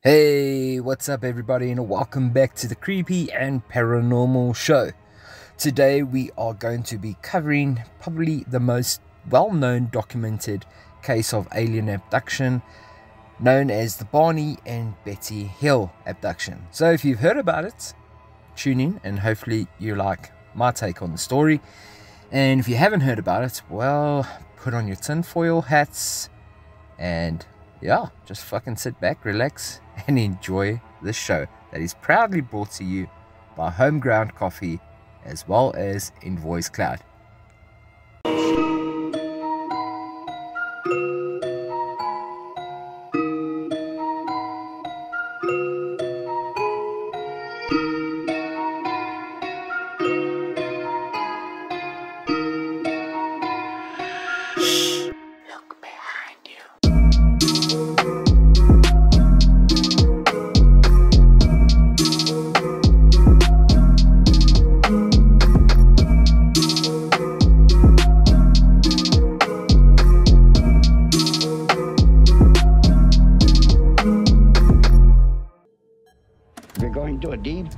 Hey, what's up everybody, and welcome back to the Creepy and Paranormal Show. Today we are going to be covering probably the most well-known documented case of alien abduction, known as the Barney and Betty Hill abduction. So if you've heard about it, tune in and hopefully you like my take on the story. And if you haven't heard about it, well, put on your tinfoil hats and yeah, just fucking sit back, relax, and enjoy the show that is proudly brought to you by Homeground Coffee as well as Invoice Cloud.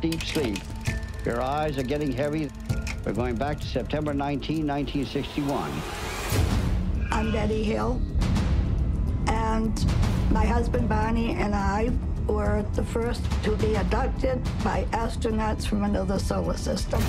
Deep sleep. Your eyes are getting heavy. We're going back to September 19, 1961. I'm Betty Hill, and my husband Barney and I were the first to be abducted by astronauts from another solar system.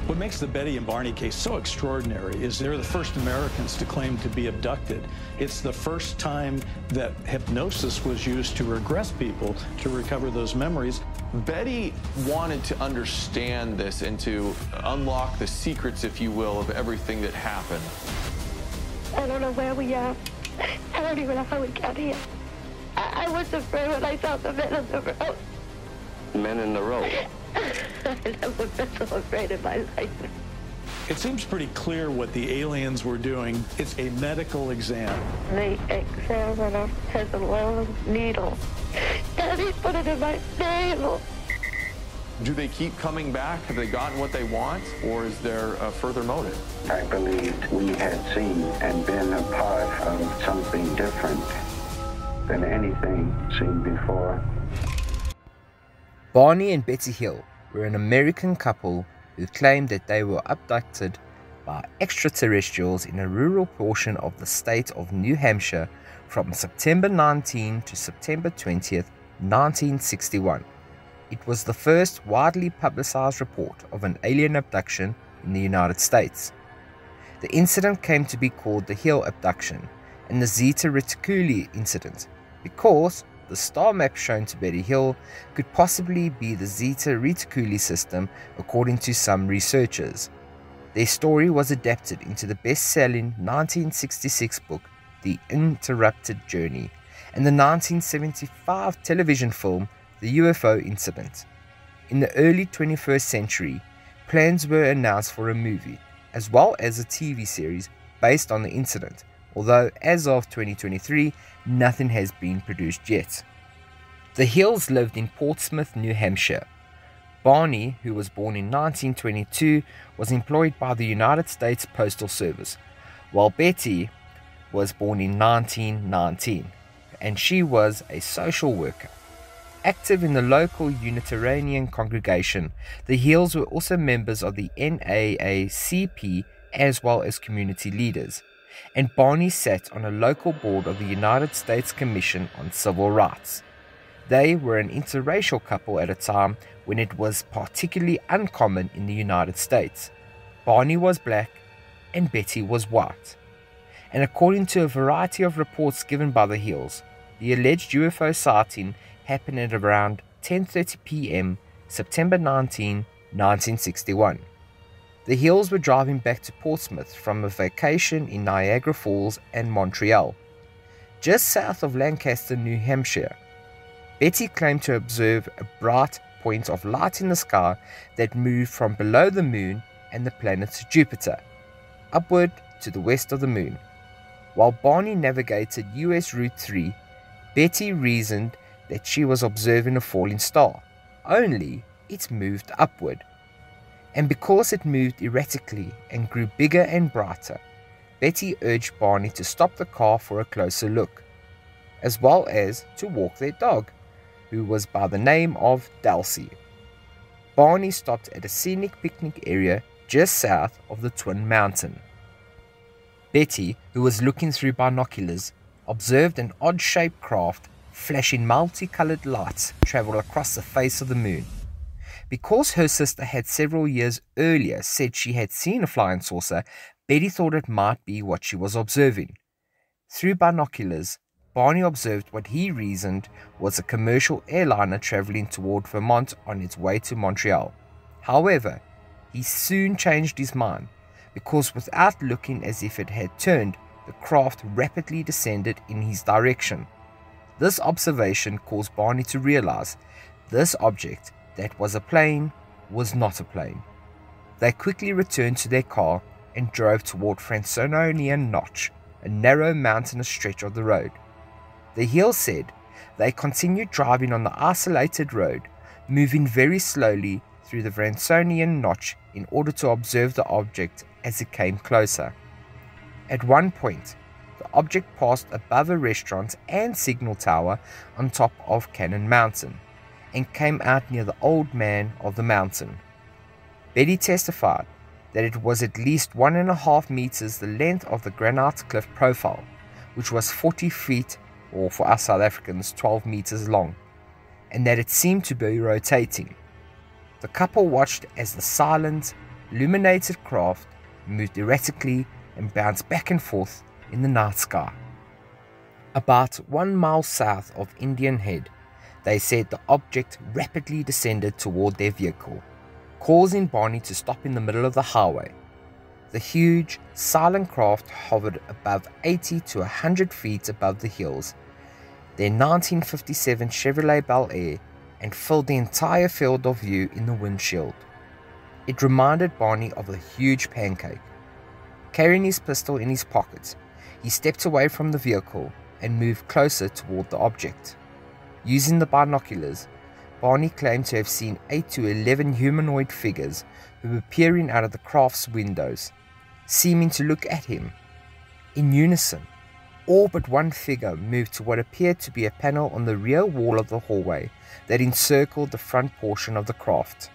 What makes the Betty and Barney case so extraordinary is they're the first Americans to claim to be abducted. It's the first time that hypnosis was used to regress people to recover those memories. Betty wanted to understand this and to unlock the secrets, if you will, of everything that happened. I don't know where we are. I don't even know how we got here. I was afraid when I saw the men in the road. Men in the road? I've never been so afraid in my life. It seems pretty clear what the aliens were doing. It's a medical exam. The examiner has a long needle, and he put it in my navel. Do they keep coming back? Have they gotten what they want? Or is there a further motive? I believed we had seen and been a part of something different than anything seen before. Barney and Betty Hill were an American couple who claimed that they were abducted by extraterrestrials in a rural portion of the state of New Hampshire from September 19 to September 20th, 1961. It was the first widely publicized report of an alien abduction in the United States. The incident came to be called the Hill abduction and the Zeta Reticuli incident because the star map shown to Betty Hill could possibly be the Zeta Reticuli system, according to some researchers. Their story was adapted into the best-selling 1966 book The Interrupted Journey and the 1975 television film The UFO Incident. In the early 21st century, plans were announced for a movie, as well as a TV series based on the incident, although as of 2023, nothing has been produced yet. The Hills lived in Portsmouth, New Hampshire. Barney, who was born in 1922, was employed by the United States Postal Service, while Betty was born in 1919, and she was a social worker. Active in the local Unitarian congregation, the Hills were also members of the NAACP as well as community leaders, and Barney sat on a local board of the United States Commission on Civil Rights. They were an interracial couple at a time when it was particularly uncommon in the United States. Barney was black and Betty was white. And according to a variety of reports given by the Hills, the alleged UFO sighting happened at around 10:30 p.m. September 19, 1961. The Hills were driving back to Portsmouth from a vacation in Niagara Falls and Montreal, just south of Lancaster, New Hampshire. Betty claimed to observe a bright point of light in the sky that moved from below the moon and the planet Jupiter, upward to the west of the moon. While Barney navigated US Route 3, Betty reasoned that she was observing a falling star, only it moved upward. And because it moved erratically and grew bigger and brighter, Betty urged Barney to stop the car for a closer look. as well as to walk their dog, who was by the name of Dulcie. Barney stopped at a scenic picnic area just south of the Twin Mountain. Betty, who was looking through binoculars, observed an odd-shaped craft flashing multicolored lights travel across the face of the moon. Because her sister had several years earlier said she had seen a flying saucer, Betty thought it might be what she was observing. Through binoculars, Barney observed what he reasoned was a commercial airliner traveling toward Vermont on its way to Montreal. However, he soon changed his mind, because without looking as if it had turned, the craft rapidly descended in his direction. This observation caused Barney to realize this object that was a plane was not a plane. They quickly returned to their car and drove toward Franconian Notch, a narrow mountainous stretch of the road. The Hill said they continued driving on the isolated road, moving very slowly through the Franconian Notch in order to observe the object as it came closer. At one point, the object passed above a restaurant and signal tower on top of Cannon Mountain and came out near the old man of the mountain. Betty testified that it was at least 1.5 meters the length of the granite cliff profile, which was 40 feet, or for us South Africans, 12 meters long, and that it seemed to be rotating. The couple watched as the silent, illuminated craft moved erratically and bounced back and forth in the night sky. About 1 mile south of Indian Head, they said the object rapidly descended toward their vehicle, causing Barney to stop in the middle of the highway. The huge, silent craft hovered above 80 to 100 feet above the hills, their 1957 Chevrolet Bel Air, and filled the entire field of view in the windshield. It reminded Barney of a huge pancake. Carrying his pistol in his pocket, he stepped away from the vehicle and moved closer toward the object. Using the binoculars, Barney claimed to have seen 8 to 11 humanoid figures who were peering out of the craft's windows, seeming to look at him. In unison, all but one figure moved to what appeared to be a panel on the rear wall of the hallway that encircled the front portion of the craft.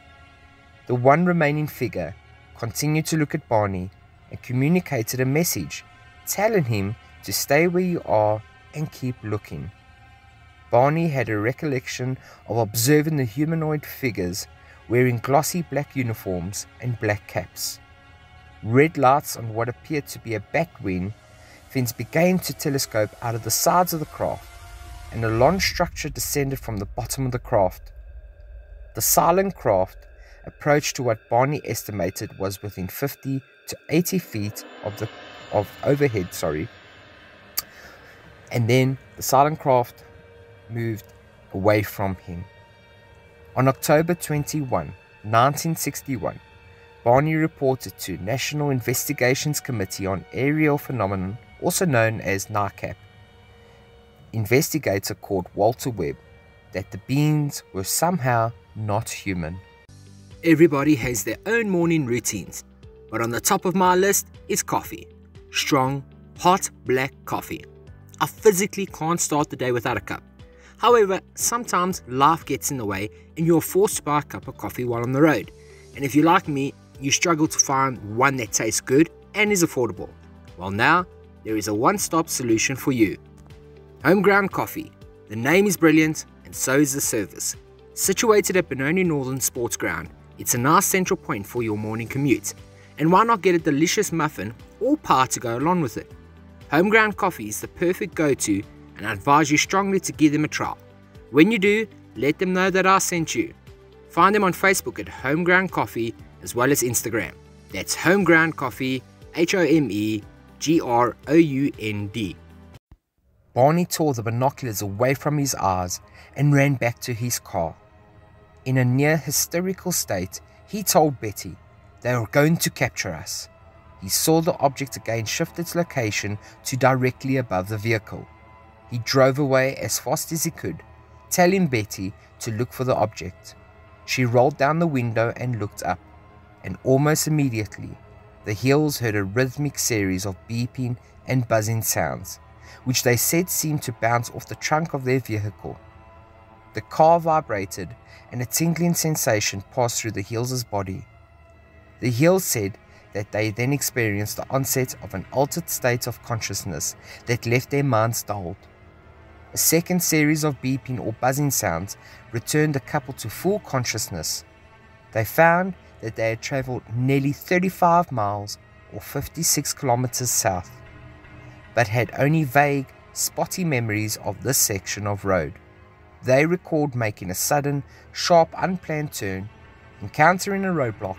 The one remaining figure continued to look at Barney and communicated a message, telling him to stay where you are and keep looking. Barney had a recollection of observing the humanoid figures wearing glossy black uniforms and black caps. Red lights on what appeared to be a bat wing fins began to telescope out of the sides of the craft, and a long structure descended from the bottom of the craft. The silent craft approached to what Barney estimated was within 50 to 80 feet of overhead, and then the silent craft moved away from him. On October 21, 1961, Barney reported to National Investigations Committee on Aerial Phenomenon, also known as NICAP, investigator called Walter Webb, that the beings were somehow not human. Everybody has their own morning routines, but on the top of my list is coffee. Strong, hot black coffee. I physically can't start the day without a cup. However, sometimes life gets in the way and you're forced to buy a cup of coffee while on the road. And if you're like me, you struggle to find one that tastes good and is affordable. Well, now there is a one-stop solution for you. Homeground Coffee. The name is brilliant and so is the service. Situated at Benoni Northern Sports Ground, it's a nice central point for your morning commute. And why not get a delicious muffin or pie to go along with it? Homeground Coffee is the perfect go-to, and I advise you strongly to give them a try. When you do, let them know that I sent you. Find them on Facebook at Homeground Coffee as well as Instagram. That's Homeground Coffee, HOMEGROUND. Barney tore the binoculars away from his eyes and ran back to his car. In a near hysterical state, he told Betty they were going to capture us. He saw the object again shift its location to directly above the vehicle. He drove away as fast as he could, telling Betty to look for the object. She rolled down the window and looked up, and almost immediately, the Hills heard a rhythmic series of beeping and buzzing sounds, which they said seemed to bounce off the trunk of their vehicle. The car vibrated and a tingling sensation passed through the Hills' body. The Hills said that they then experienced the onset of an altered state of consciousness that left their minds dulled. A second series of beeping or buzzing sounds returned the couple to full consciousness. They found that they had traveled nearly 35 miles or 56 kilometers south, but had only vague, spotty memories of this section of road. They recalled making a sudden, sharp, unplanned turn, encountering a roadblock,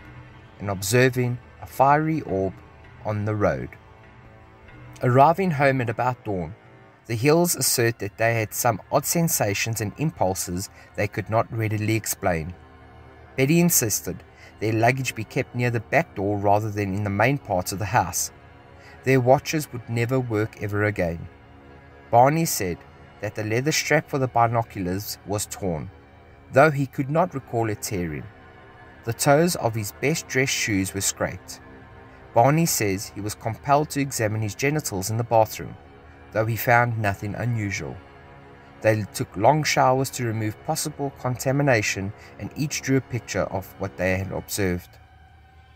and observing a fiery orb on the road. Arriving home at about dawn, the Hills assert that they had some odd sensations and impulses they could not readily explain. Betty insisted their luggage be kept near the back door rather than in the main part of the house. Their watches would never work ever again. Barney said that the leather strap for the binoculars was torn, though he could not recall it tearing. The toes of his best dressed shoes were scraped. Barney says he was compelled to examine his genitals in the bathroom, though he found nothing unusual. They took long showers to remove possible contamination and each drew a picture of what they had observed.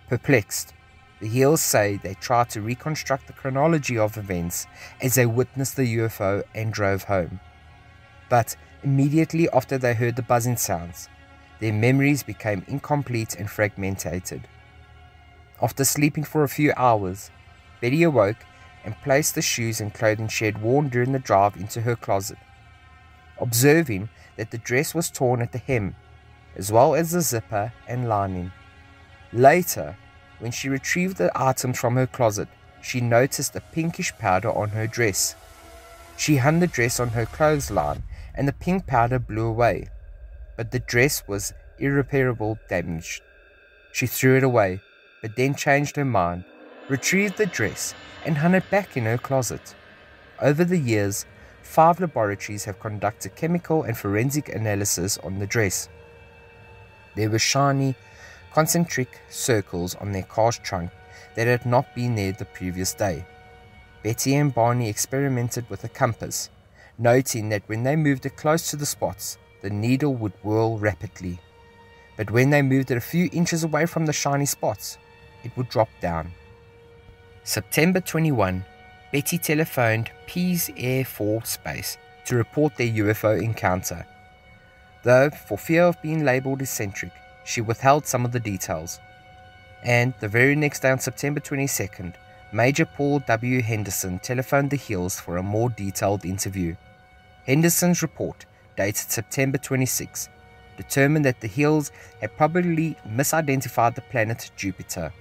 Perplexed, the Hills say they tried to reconstruct the chronology of events as they witnessed the UFO and drove home. But immediately after they heard the buzzing sounds, their memories became incomplete and fragmented. After sleeping for a few hours, Betty awoke and placed the shoes and clothing she had worn during the drive into her closet, observing that the dress was torn at the hem, as well as the zipper and lining. Later, when she retrieved the items from her closet, she noticed a pinkish powder on her dress. She hung the dress on her clothesline and the pink powder blew away, but the dress was irreparably damaged. She threw it away, but then changed her mind, retrieved the dress, and hung it back in her closet. Over the years, 5 laboratories have conducted chemical and forensic analysis on the dress. There were shiny, concentric circles on their car's trunk that had not been there the previous day. Betty and Barney experimented with a compass, noting that when they moved it close to the spots, the needle would whirl rapidly. But when they moved it a few inches away from the shiny spots, it would drop down. September 21, Betty telephoned Pease Air Force Base to report their UFO encounter. Though, for fear of being labelled eccentric, she withheld some of the details. And the very next day on September 22nd, Major Paul W. Henderson telephoned the Hills for a more detailed interview. Henderson's report, dated September 26, determined that the Hills had probably misidentified the planet Jupiter.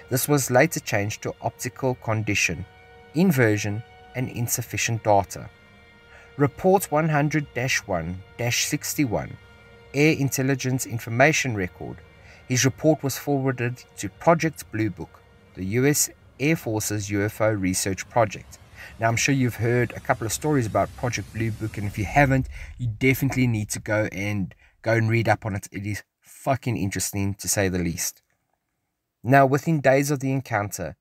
This was later changed to optical condition, inversion, and insufficient data. Report 100-1-61, Air Intelligence Information Record. His report was forwarded to Project Blue Book, the US Air Force's UFO research project. Now, I'm sure you've heard a couple of stories about Project Blue Book, and if you haven't, you definitely need to go and read up on it. It is fucking interesting, to say the least. Now, within days of the encounter,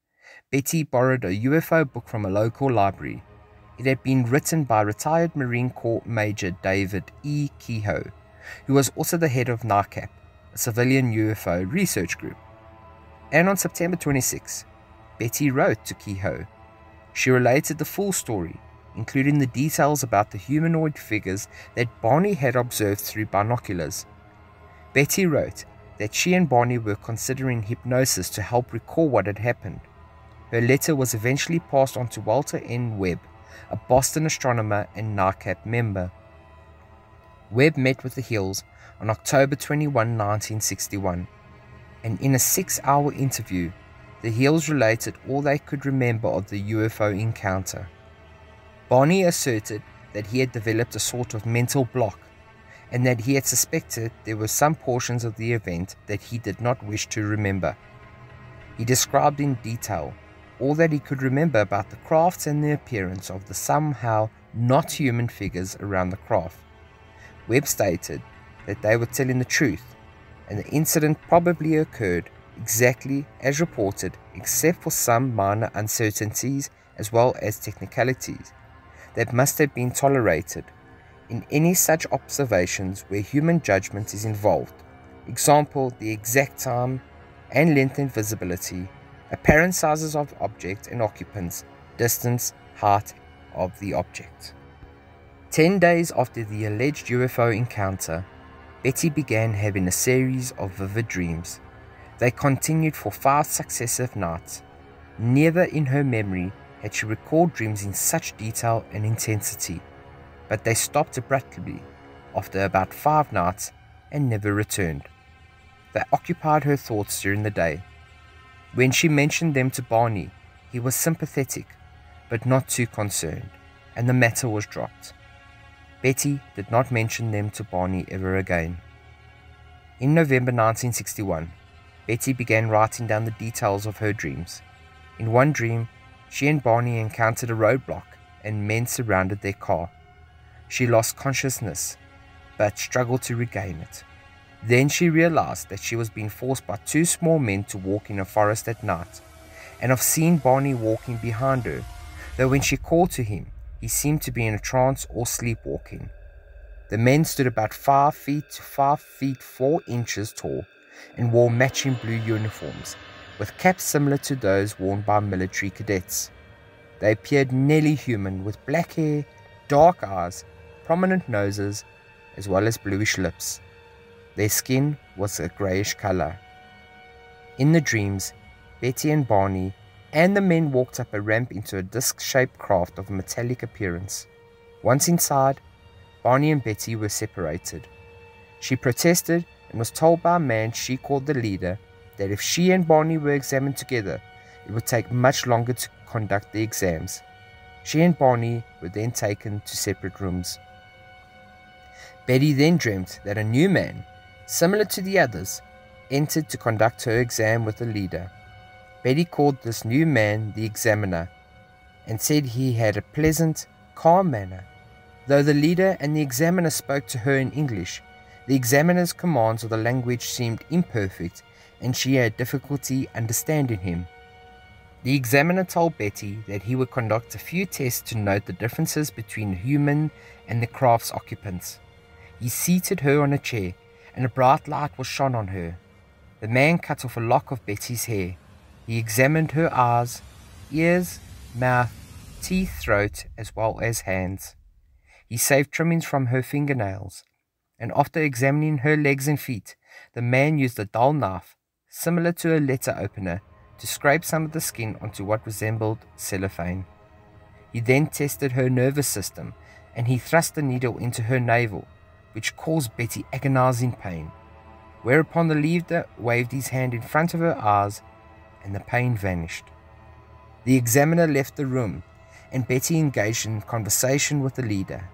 Betty borrowed a UFO book from a local library. It had been written by retired Marine Corps Major David E. Kehoe, who was also the head of NICAP, a civilian UFO research group. And on September 26, Betty wrote to Kehoe. She related the full story, including the details about the humanoid figures that Barney had observed through binoculars. Betty wrote that she and Barney were considering hypnosis to help recall what had happened. Her letter was eventually passed on to Walter N. Webb, a Boston astronomer and NICAP member. Webb met with the Hills on October 21, 1961, and in a 6-hour interview, the Hills related all they could remember of the UFO encounter. Barney asserted that he had developed a sort of mental block, and that he had suspected there were some portions of the event that he did not wish to remember. He described in detail all that he could remember about the crafts and the appearance of the somehow not human figures around the craft. Webb stated that they were telling the truth, and the incident probably occurred exactly as reported, except for some minor uncertainties as well as technicalities. that must have been tolerated in any such observations where human judgment is involved. Example, the exact time and length and visibility, apparent sizes of object and occupants, distance, height of the object. 10 days after the alleged UFO encounter, Betty began having a series of vivid dreams. They continued for 5 successive nights. Never in her memory had she recalled dreams in such detail and intensity, but they stopped abruptly after about 5 nights and never returned. They occupied her thoughts during the day. When she mentioned them to Barney, he was sympathetic, but not too concerned, and the matter was dropped. Betty did not mention them to Barney ever again. In November 1961, Betty began writing down the details of her dreams. In one dream, she and Barney encountered a roadblock and men surrounded their car. She lost consciousness, but struggled to regain it. Then she realized that she was being forced by 2 small men to walk in a forest at night, and of seeing Barney walking behind her, though when she called to him, he seemed to be in a trance or sleepwalking. The men stood about 5 feet to 5 feet 4 inches tall and wore matching blue uniforms, with caps similar to those worn by military cadets. They appeared nearly human, with black hair, dark eyes, prominent noses, as well as bluish lips. Their skin was a greyish colour. In the dreams, Betty and Barney and the men walked up a ramp into a disc-shaped craft of metallic appearance. Once inside, Barney and Betty were separated. She protested and was told by a man she called the leader that if she and Barney were examined together, it would take much longer to conduct the exams. She and Barney were then taken to separate rooms. Betty then dreamt that a new man, similar to the others, entered to conduct her exam with the leader. Betty called this new man the examiner and said he had a pleasant, calm manner. Though the leader and the examiner spoke to her in English, the examiner's commands of the language seemed imperfect and she had difficulty understanding him. The examiner told Betty that he would conduct a few tests to note the differences between human and the craft's occupants. He seated her on a chair and a bright light was shone on her. The man cut off a lock of Betty's hair. He examined her eyes, ears, mouth, teeth, throat, as well as hands. He saved trimmings from her fingernails, and after examining her legs and feet, the man used a dull knife, similar to a letter opener, to scrape some of the skin onto what resembled cellophane. He then tested her nervous system, and he thrust the needle into her navel, which caused Betty agonizing pain, whereupon the leader waved his hand in front of her eyes, and the pain vanished. The examiner left the room, and Betty engaged in conversation with the leader.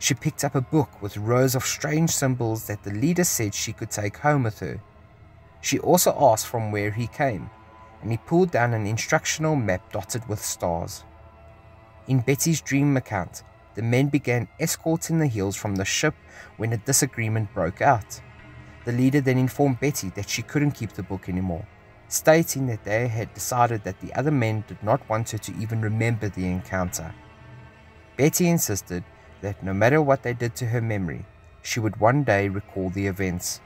She picked up a book with rows of strange symbols that the leader said she could take home with her. She also asked from where he came, and he pulled down an instructional map dotted with stars. In Betty's dream account, the men began escorting the Hills from the ship when a disagreement broke out. The leader then informed Betty that she couldn't keep the book anymore, stating that they had decided that the other men did not want her to even remember the encounter. Betty insisted that no matter what they did to her memory, she would one day recall the events.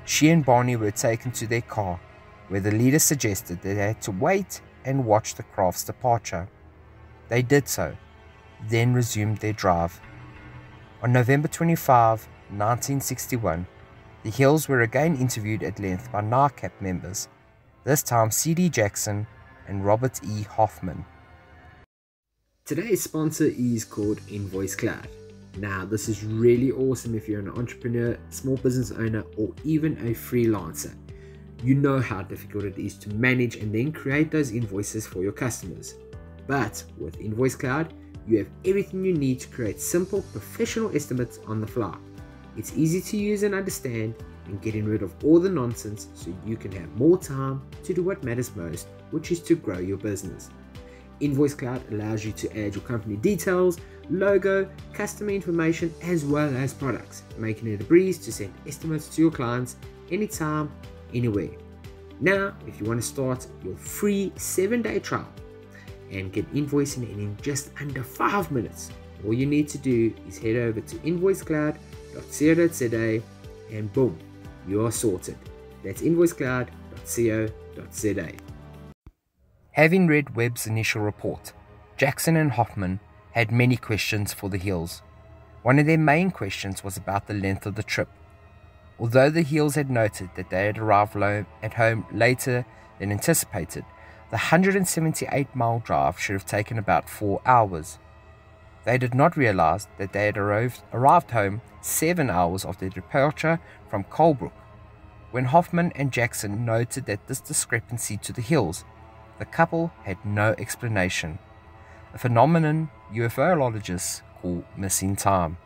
She and Barney were taken to their car, where the leader suggested that they had to wait and watch the craft's departure. They did so, then resumed their drive. On November 25, 1961, the Hills were again interviewed at length by NICAP members, this time C.D. Jackson and Robert E. Hoffman. Today's sponsor is called Invoice Cloud. Now, this is really awesome if you're an entrepreneur, small business owner, or even a freelancer. You know how difficult it is to manage and then create those invoices for your customers. But with Invoice Cloud, you have everything you need to create simple, professional estimates on the fly. It's easy to use and understand, and getting rid of all the nonsense so you can have more time to do what matters most, which is to grow your business. Invoice Cloud allows you to add your company details, logo, customer information, as well as products, making it a breeze to send estimates to your clients anytime, anywhere. Now, if you want to start your free 7-day trial and get invoicing in just under 5 minutes, All you need to do is head over to invoicecloud.co.za and boom, you are sorted. That's invoicecloud.co.za. Having read Webb's initial report, Jackson and Hoffman had many questions for the Hills. One of their main questions was about the length of the trip. Although the Hills had noted that they had arrived at home later than anticipated, the 178-mile drive should have taken about 4 hours. They did not realize that they had arrived home 7 hours after their departure from Colebrook. When Hoffman and Jackson noted that this discrepancy to the Hills, the couple had no explanation, a phenomenon ufologists call missing time.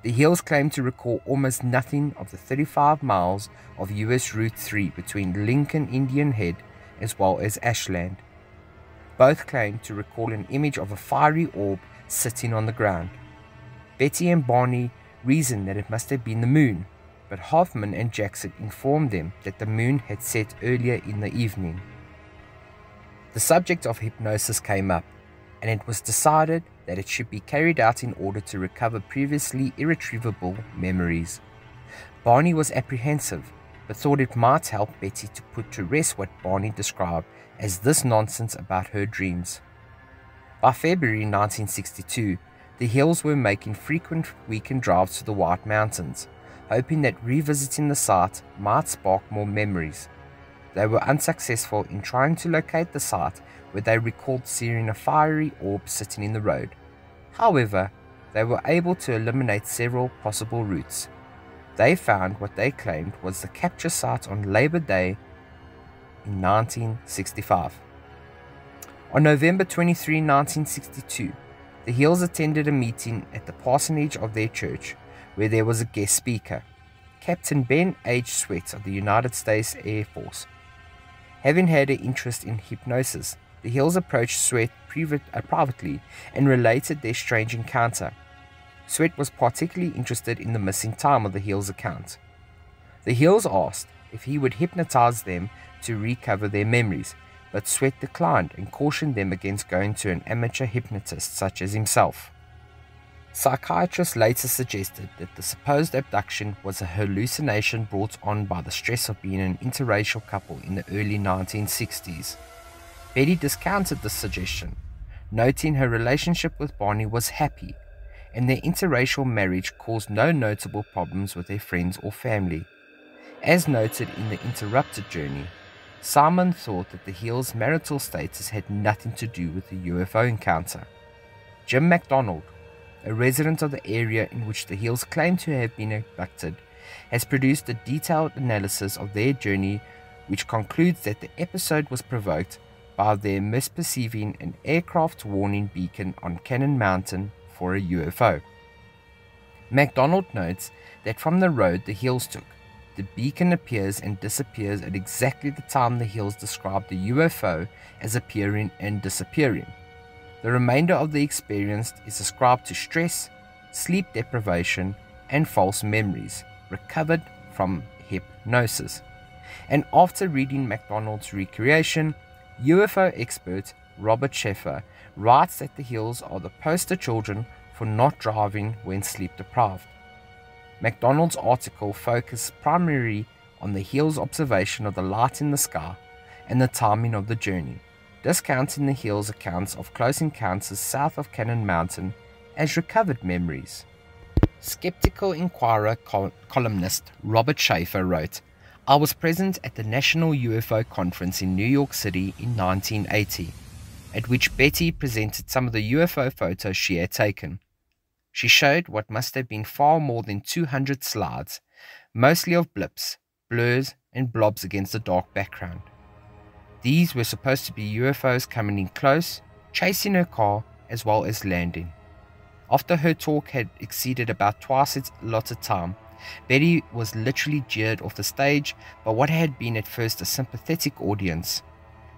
The Hills claimed to recall almost nothing of the 35 miles of US Route 3 between Lincoln Indian Head as well as Ashland. Both claimed to recall an image of a fiery orb sitting on the ground. Betty and Barney reasoned that it must have been the moon, but Hoffman and Jackson informed them that the moon had set earlier in the evening. The subject of hypnosis came up, and it was decided that it should be carried out in order to recover previously irretrievable memories. Barney was apprehensive, but thought it might help Betty to put to rest what Barney described as this nonsense about her dreams. By February 1962, the Hills were making frequent weekend drives to the White Mountains, hoping that revisiting the site might spark more memories. They were unsuccessful in trying to locate the site where they recalled seeing a fiery orb sitting in the road. However, they were able to eliminate several possible routes. They found what they claimed was the capture site on Labor Day in 1965. On November 23, 1962, the Hills attended a meeting at the parsonage of their church where there was a guest speaker, Captain Ben H. Sweat of the United States Air Force. Having had an interest in hypnosis, the Hills approached Sweat privately and related their strange encounter. Sweat was particularly interested in the missing time of the Hills' account. The Hills asked if he would hypnotize them to recover their memories, but Sweat declined and cautioned them against going to an amateur hypnotist such as himself. Psychiatrists later suggested that the supposed abduction was a hallucination brought on by the stress of being an interracial couple in the early 1960s. Betty discounted this suggestion, noting her relationship with Barney was happy, and their interracial marriage caused no notable problems with their friends or family. As noted in the Interrupted Journey, Simon thought that the Hills' marital status had nothing to do with the UFO encounter. Jim MacDonald, a resident of the area in which the Hills claim to have been abducted, has produced a detailed analysis of their journey which concludes that the episode was provoked by their misperceiving an aircraft warning beacon on Cannon Mountain for a UFO. MacDonald notes that from the road the Hills took, the beacon appears and disappears at exactly the time the Hills described the UFO as appearing and disappearing. The remainder of the experience is ascribed to stress, sleep deprivation, and false memories recovered from hypnosis. And after reading MacDonald's recreation, UFO expert Robert Sheffer writes that the Hills are the poster children for not driving when sleep deprived. MacDonald's article focused primarily on the Hills' observation of the light in the sky and the timing of the journey, discounting the Hills' accounts of close encounters south of Cannon Mountain as recovered memories. Skeptical Inquirer columnist Robert Schaefer wrote, "I was present at the National UFO Conference in New York City in 1980, at which Betty presented some of the UFO photos she had taken. She showed what must have been far more than 200 slides, mostly of blips, blurs, and blobs against a dark background. These were supposed to be UFOs coming in close, chasing her car, as well as landing. After her talk had exceeded about twice its allotted time, Betty was literally jeered off the stage by what had been at first a sympathetic audience.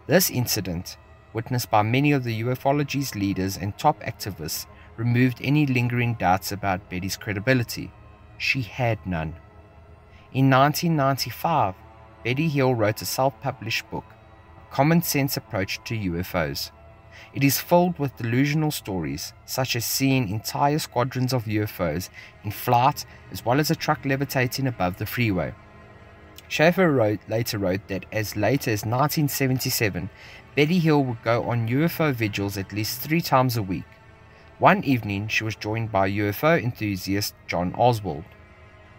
This incident, witnessed by many of the ufology's leaders and top activists, removed any lingering doubts about Betty's credibility. She had none. In 1995, Betty Hill wrote a self-published book, Common Sense Approach to UFOs. It is filled with delusional stories, such as seeing entire squadrons of UFOs in flight, as well as a truck levitating above the freeway. Schaefer later wrote that as late as 1977, Betty Hill would go on UFO vigils at least 3 times a week. One evening, she was joined by UFO enthusiast John Oswald.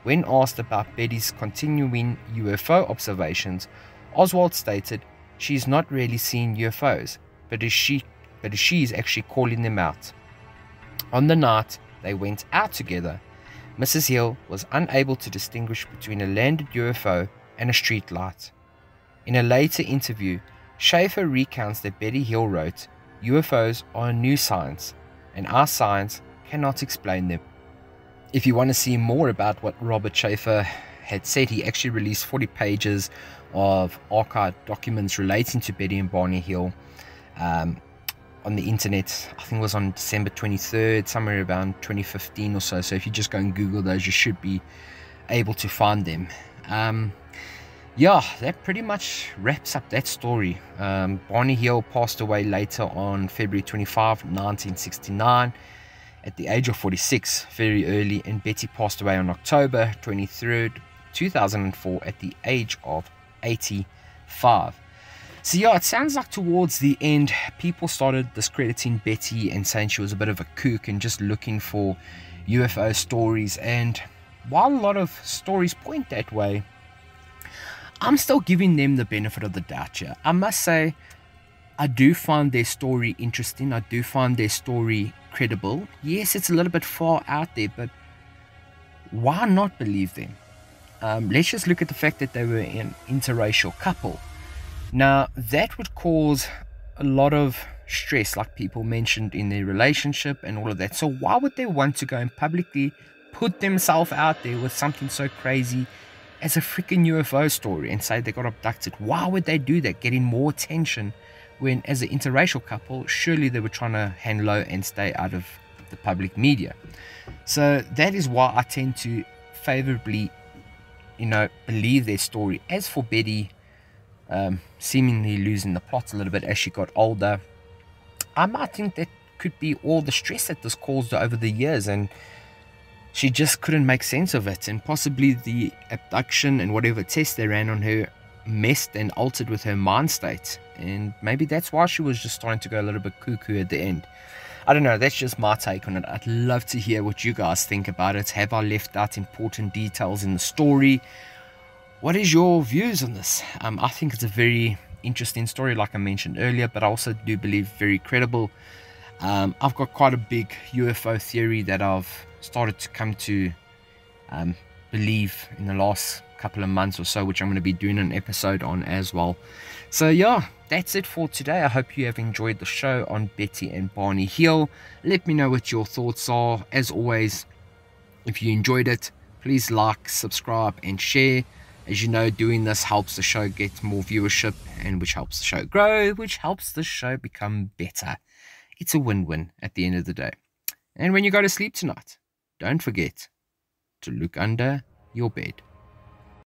When asked about Betty's continuing UFO observations, Oswald stated she is not really seeing UFOs, but she is actually calling them out. On the night they went out together, Mrs. Hill was unable to distinguish between a landed UFO and a street light. In a later interview, Schaefer recounts that Betty Hill wrote, "UFOs are a new science, and our science cannot explain them." If you want to see more about what Robert Schaefer had said, he actually released 40 pages of archived documents relating to Betty and Barney Hill on the internet. I think it was on December 23rd, somewhere around 2015 or so. So if you just go and Google those, you should be able to find them. Yeah, that pretty much wraps up that story. Barney Hill passed away later on February 25, 1969 at the age of 46, very early, and Betty passed away on October 23rd, 2004 at the age of 85. So yeah, it sounds like towards the end, people started discrediting Betty and saying she was a bit of a kook and just looking for UFO stories. And while a lot of stories point that way, I'm still giving them the benefit of the doubt here. I must say, I do find their story interesting. I do find their story credible. Yes, it's a little bit far out there, but why not believe them? Let's just look at the fact that they were an interracial couple. Now, that would cause a lot of stress, like people mentioned, in their relationship and all of that. So why would they want to go and publicly put themselves out there with something so crazy as a freaking UFO story and say they got abducted? Why would they do that, getting more attention, when as an interracial couple, surely they were trying to hang low and stay out of the public media? So that is why I tend to favorably, believe their story. As for Betty, seemingly losing the plot a little bit as she got older, I might think that could be all the stress that this caused her over the years, and she just couldn't make sense of it, and possibly the abduction and whatever tests they ran on her messed and altered with her mind state, and maybe that's why she was just starting to go a little bit cuckoo at the end. I don't know, that's just my take on it. I'd love to hear what you guys think about it. Have I left out important details in the story? What is your views on this? I think it's a very interesting story, like I mentioned earlier, but I also do believe very credible. I've got quite a big UFO theory that I've started to come to believe in the last couple of months or so, which I'm going to be doing an episode on as well. So yeah, that's it for today. I hope you have enjoyed the show on Betty and Barney Hill. Let me know what your thoughts are. As always, if you enjoyed it, please like, subscribe and share. As you know, doing this helps the show get more viewership, and which helps the show grow, which helps the show become better. It's a win-win at the end of the day. And when you go to sleep tonight, don't forget to look under your bed.